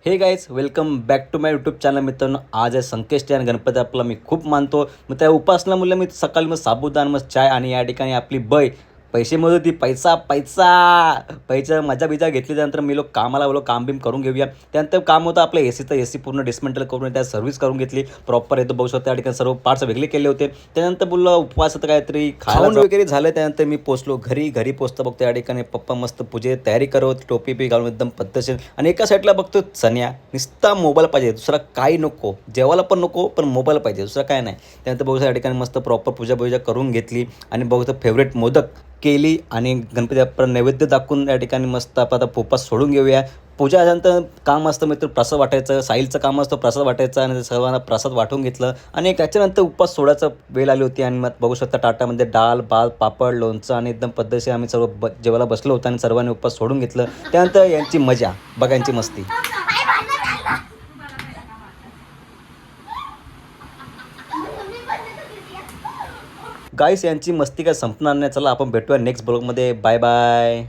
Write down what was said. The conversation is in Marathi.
हे guys welcome back to my YouTube channel. मित्रांनो, आज आहे संकष्टी आणि गणपती आपला मी खूप मानतो. मग त्या उपासनामुळे मी सकाळी मग साबुदाणा मग चाय आणि या ठिकाणी आपली पैसे मोजत होती. पैसा पैसा पैसा मजा बिजा घेतली. त्यानंतर मी लोक कामाला बोलो, काम बिम करून घेऊया. त्यानंतर काम होतं आपलं एसीचं. एसी पूर्ण डिस्मेंटल करून त्या सर्व्हिस करून घेतली प्रॉपर. येतो बघू शकतो त्या ठिकाणी सर्व पार्ट्स वेगळे केले होते. त्यानंतर बोललो उपवास होतं काहीतरी खाऊन वगैरे झालं. त्यानंतर मी पोचलो घरी पोचतो बघतो या ठिकाणी पप्पा मस्त पूजे तयारी करत, टोपी बी घालून एकदम पद्धतशीर. आणि एका साईडला बघतो सन्या नुसता मोबाईल पाहिजे, दुसरा काही नको, जेवायला पण नको पण मोबाईल पाहिजे, दुसरा काय नाही. त्यानंतर बघू या ठिकाणी मस्त प्रॉपर पूजा करून घेतली आणि बघतो फेवरेट मोदक केली आणि गणपती बाप्पाला नैवेद्य दाखवून या ठिकाणी मस्त आपण आता पोपास सोडून घेऊया. पूजा झाल्यानंतर काम असतं मित्र प्रसाद वाटायचं. साहिलचं काम असतं प्रसाद वाटायचं आणि सर्वांना प्रसाद वाटून घेतलं आणि त्याच्यानंतर उपवास सोडायचं वेळ आली होती. आणि मग बघू शकता टाटामध्ये डाळ भात पापड लोणचं आणि एकदम पद्धतशीर आम्ही सर्व जेवायला बसलो होतो आणि सर्वांनी उपवास सोडून घेतलं. त्यानंतर यांची मजा बघा, यांची मस्ती. गाईस यांची मस्ती काय संपणार नाही. चला आपण भेटूया नेक्स्ट ब्लॉगमध्ये. Bye bye.